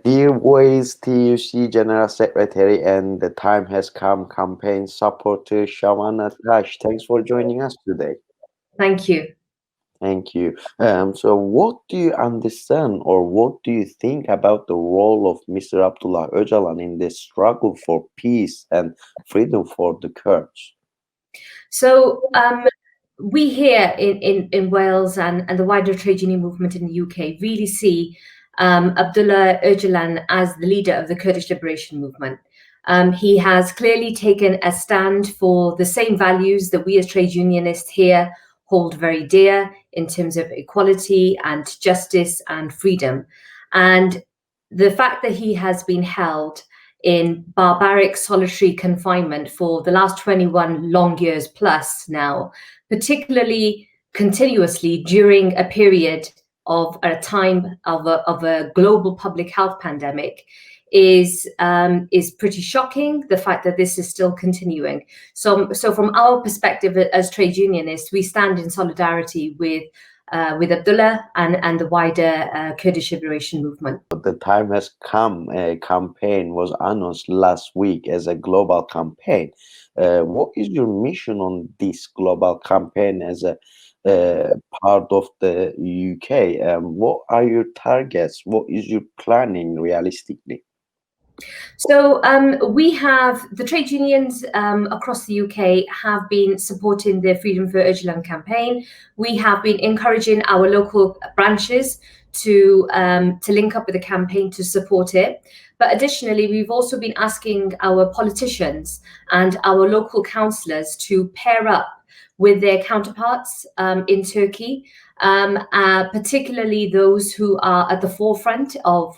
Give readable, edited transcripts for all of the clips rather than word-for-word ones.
Dear Wales TUC General Secretary and the Time Has Come campaign supporter Shavanah Taj, thanks for joining us today. Thank you. Thank you. So what do you understand or what do you think about the role of Mr. Abdullah Ocalan in the struggle for peace and freedom for the Kurds? So we here in Wales and the wider trade union movement in the UK really see Abdullah Öcalan as the leader of the Kurdish liberation movement. He has clearly taken a stand for the same values that we as trade unionists here hold very dear in terms of equality and justice and freedom. And the fact that he has been held in barbaric solitary confinement for the last 21 long years plus now, particularly continuously during a period of a time of a global public health pandemic, is pretty shocking. The fact that this is still continuing. So from our perspective as trade unionists, we stand in solidarity with Abdullah and the wider Kurdish liberation movement. The Time Has Come campaign was announced last week as a global campaign. What is your mission on this global campaign as a part of the UK? What are your targets? What is your planning realistically? So we have the trade unions across the UK have been supporting the Freedom for Öcalan campaign. We have been encouraging our local branches to link up with the campaign to support it. But additionally, we've also been asking our politicians and our local councillors to pair up with their counterparts in Turkey, particularly those who are at the forefront of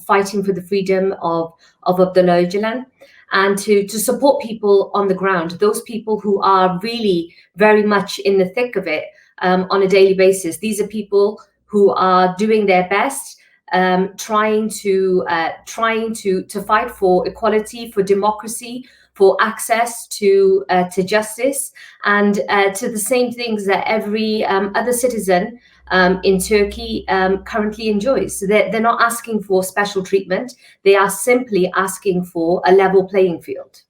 fighting for the freedom of Abdullah Öcalan, and to support people on the ground, those people who are really very much in the thick of it on a daily basis. These are people who are doing their best, trying to fight for equality, for democracy, for access to justice, and to the same things that every other citizen in Turkey currently enjoys. So they're not asking for special treatment. They are simply asking for a level playing field.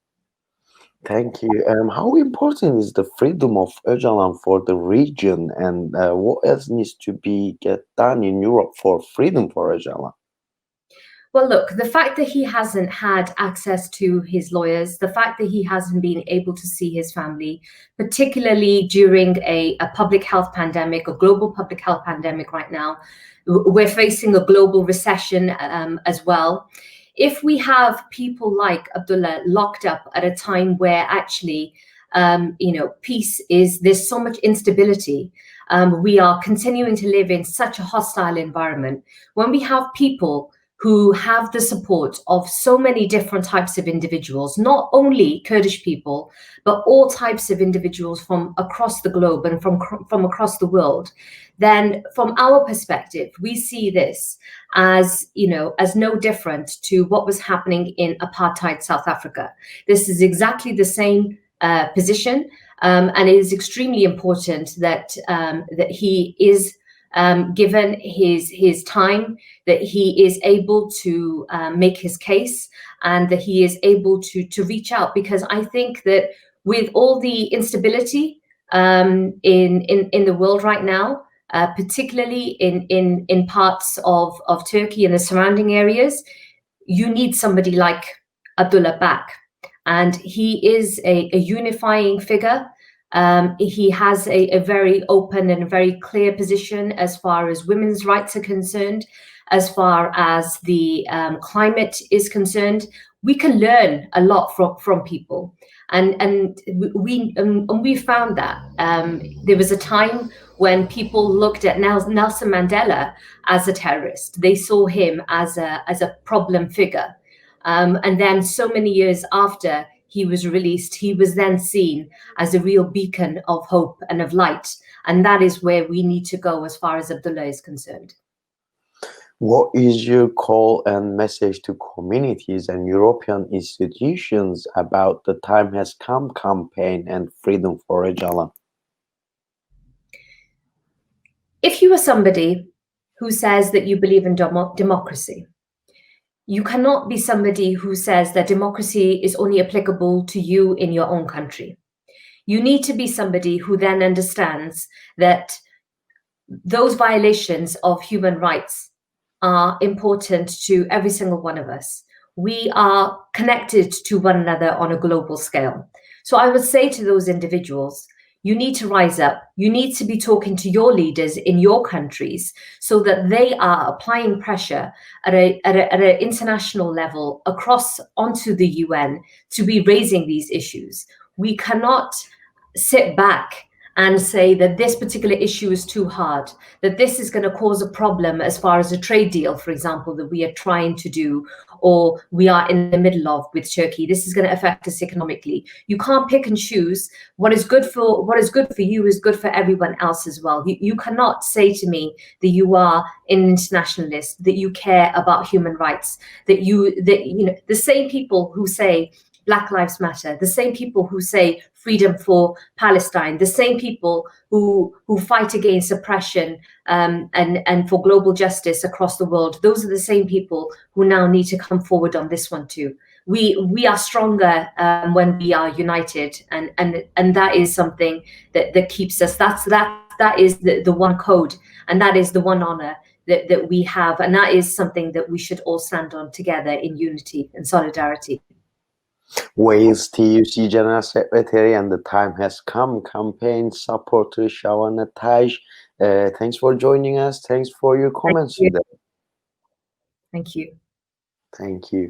Thank you. How important is the freedom of Öcalan for the region, and what else needs to be get done in Europe for freedom for Öcalan? Well, look, the fact that he hasn't had access to his lawyers, the fact that he hasn't been able to see his family, particularly during a public health pandemic, a global public health pandemic right now, we're facing a global recession as well. If we have people like Abdullah locked up at a time where actually, peace is, there's so much instability, we are continuing to live in such a hostile environment. When we have people who have the support of so many different types of individuals, not only Kurdish people, but all types of individuals from across the globe and from across the world, then from our perspective, we see this as, as no different to what was happening in apartheid South Africa. This is exactly the same position, and it is extremely important that he is given his time, that he is able to make his case, and that he is able to reach out. Because I think that with all the instability in the world right now, particularly in parts of Turkey and the surrounding areas, you need somebody like Abdullah back. And he is a unifying figure. He has a very open and a very clear position as far as women's rights are concerned, as far as the climate is concerned. We can learn a lot from people, and we found that there was a time when people looked at Nelson Mandela as a terrorist. They saw him as a problem figure, and then so many years after he was released, he was then seen as a real beacon of hope and of light. And that is where we need to go as far as Abdullah is concerned. What is your call and message to communities and European institutions about the Time Has Come campaign and freedom for Öcalan? If you are somebody who says that you believe in democracy, You cannot be somebody who says that democracy is only applicable to you in your own country. You need to be somebody who then understands that those violations of human rights are important to every single one of us. We are connected to one another on a global scale. So I would say to those individuals, you need to rise up. You need to be talking to your leaders in your countries so that they are applying pressure at an international level across onto the UN to be raising these issues. We cannot sit back and say that this particular issue is too hard, that this is going to cause a problem as far as a trade deal, for example, that we are trying to do, or we are in the middle of with Turkey. This is going to affect us economically. You can't pick and choose. What is good for you is good for everyone else as well. You cannot say to me that you are an internationalist, that you care about human rights, that you know the same people who say Black Lives Matter, the same people who say freedom for Palestine, the same people who fight against oppression and for global justice across the world. Those are the same people who now need to come forward on this one too. We are stronger when we are united, and that is something that keeps us. That is the one code, and that is the one honor that we have, and that is something that we should all stand on together in unity and solidarity. Wales TUC General Secretary, and the time has come. Campaign supporter Shavanah Taj. Thanks for joining us. Thanks for your comments today. Thank you. Thank you.